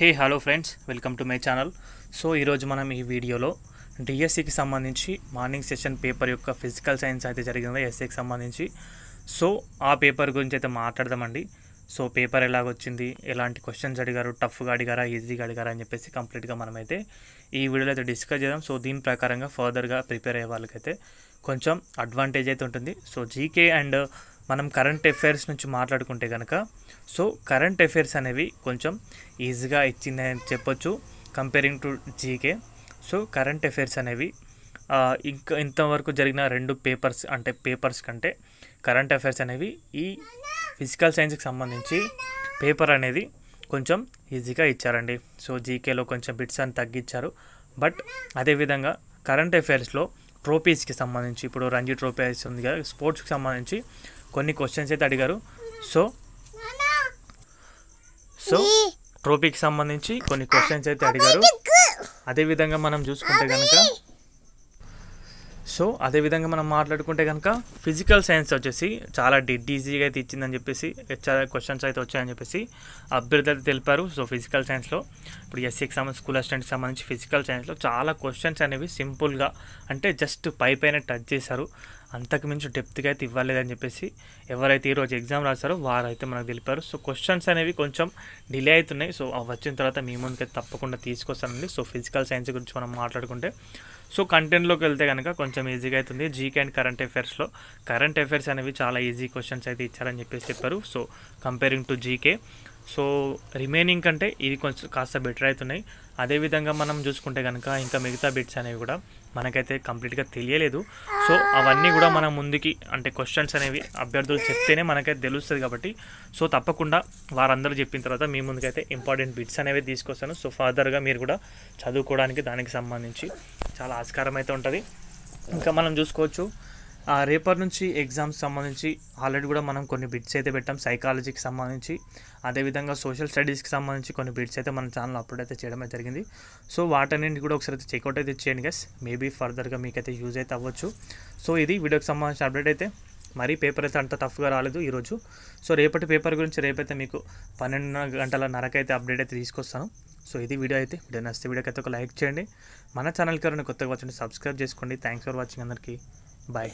Hey hello friends, welcome to my channel. So ఈరోజు మనం ఈ వీడియోలో డిఎస్సికి సంబంధించి మార్నింగ్ సెషన్ పేపర్ యొక్క ఫిజికల్ సైన్స్ అయితే జరిగిందో ఎస్ఏకి సంబంధించి. సో ఆ పేపర్ గురించి అయితే మాట్లాడదామండి. సో పేపర్ ఎలాగొచ్చింది, ఎలాంటి క్వశ్చన్స్ అడిగారు, టఫ్గా అడిగారా, ఈజీగా అడిగారా అని చెప్పేసి కంప్లీట్గా మనమైతే ఈ వీడియోలో అయితే డిస్కస్ చేద్దాం. సో దీని ప్రకారంగా ఫర్దర్గా ప్రిపేర్ అయ్యే వాళ్ళకైతే కొంచెం అడ్వాంటేజ్ అయితే ఉంటుంది. సో జీకే అండ్ మనం కరెంట్ అఫైర్స్ నుంచి మాట్లాడుకుంటే కనుక సో కరెంట్ అఫైర్స్ అనేవి కొంచెం ఈజీగా ఇచ్చిందని చెప్పొచ్చు comparing to GK. So current affairs అనేవి ఇంకా ఇంతవరకు జరిగిన రెండు పేపర్స్ కంటే కరెంట్ అఫైర్స్ అనేవి ఈ ఫిజికల్ సైన్స్కి సంబంధించి పేపర్ అనేది కొంచెం ఈజీగా ఇచ్చారండి. సో జీకేలో కొంచెం బిట్స్ అని తగ్గించారు. బట్ అదేవిధంగా కరెంట్ అఫైర్స్లో ట్రోఫీస్కి సంబంధించి ఇప్పుడు రంజీ ట్రోఫీ ఉంది కదా, స్పోర్ట్స్కి సంబంధించి కొన్ని క్వశ్చన్స్ అయితే అడిగారు. సో ట్రోఫీకి సంబంధించి కొన్ని క్వశ్చన్స్ అయితే అడిగారు. అదేవిధంగా మనం చూసుకుంటే కనుక మనం మాట్లాడుకుంటే కనుక ఫిజికల్ సైన్స్ వచ్చేసి చాలా డెడ్ ఈజీగా అయితే ఇచ్చిందని చెప్పేసి చాలా క్వశ్చన్స్ అయితే వచ్చాయని చెప్పేసి అభ్యర్థులు అయితే తెలిపారు. సో ఫిజికల్ సైన్స్లో ఇప్పుడు ఎస్సీకి సంబంధించి స్కూల్ అసిస్టెంట్కి సంబంధించి ఫిజికల్ సైన్స్లో చాలా క్వశ్చన్స్ అనేవి సింపుల్గా అంటే జస్ట్ పైన టచ్ చేశారు, అంతకు మించి డెప్త్గా అయితే ఇవ్వలేదని చెప్పేసి ఎవరైతే ఈరోజు ఎగ్జామ్ రాస్తారో వారైతే మనకు తెలిపారు. సో క్వశ్చన్స్ అనేవి కొంచెం డిలే అవుతున్నాయి. సో వచ్చిన తర్వాత మీ ముందుకైతే తప్పకుండా తీసుకొస్తానండి. సో ఫిజికల్ సైన్స్ గురించి మనం మాట్లాడుకుంటే సో కంటెంట్లోకి వెళ్తే కనుక కొంచెం ఈజీగా అవుతుంది. జీకే అండ్ కరెంట్ అఫైర్స్లో కరెంట్ అఫైర్స్ అనేవి చాలా ఈజీ క్వశ్చన్స్ అయితే ఇచ్చారని చెప్పేసి చెప్పారు. So comparing to GK so remaining కంటే ఇవి కొంచెం కాస్త బెటర్ అవుతున్నాయి. అదేవిధంగా మనం చూసుకుంటే కనుక ఇంకా మిగతా బిట్స్ అనేవి కూడా మనకైతే కంప్లీట్గా తెలియలేదు. సో అవన్నీ కూడా మనం ముందుకి అంటే క్వశ్చన్స్ అనేవి అభ్యర్థులు చెప్తేనే మనకైతే తెలుస్తుంది కాబట్టి సో తప్పకుండా వారందరూ చెప్పిన తర్వాత మీ ముందుకైతే ఇంపార్టెంట్ బిట్స్ అనేవి తీసుకొస్తాను. సో ఫర్దర్గా మీరు కూడా చదువుకోవడానికి దానికి సంబంధించి చాలా ఆస్కారం అయితే ఉంటుంది. ఇంకా మనం చూసుకోవచ్చు రేపటి నుంచి ఎగ్జామ్స్ సంబంధించి ఆల్రెడీ కూడా మనం కొన్ని బిట్స్ అయితే పెట్టాం. సైకాలజీకి సంబంధించి అదేవిధంగా సోషల్ స్టడీస్కి సంబంధించి కొన్ని బిట్స్ అయితే మన ఛానల్ అప్లోడ్ అయితే చేయడం జరిగింది. సో వాటన్నింటి కూడా ఒకసారి అయితే చెక్అవుట్ అయితే చేయండి గైస్, మేబీ ఫర్దర్గా మీకైతే యూజ్ అయితే అవ్వచ్చు. సో ఇది వీడియోకి సంబంధించిన అప్డేట్ అయితే. మరీ పేపర్ అయితే అంత టఫ్గా రాలేదు ఈరోజు. సో రేపటి పేపర్ గురించి రేపైతే మీకు 12:30 అయితే అప్డేట్ అయితే తీసుకొస్తాను. సో ఇది వీడియో నచ్చితే వీడియోకి అయితే ఒక లైక్ చేయండి. మన ఛానల్కి ఎవరైనా కొత్తగా వచ్చి సబ్స్క్రైబ్ చేసుకోండి. థ్యాంక్స్ ఫర్ వాచింగ్ అందరికీ. బాయ్.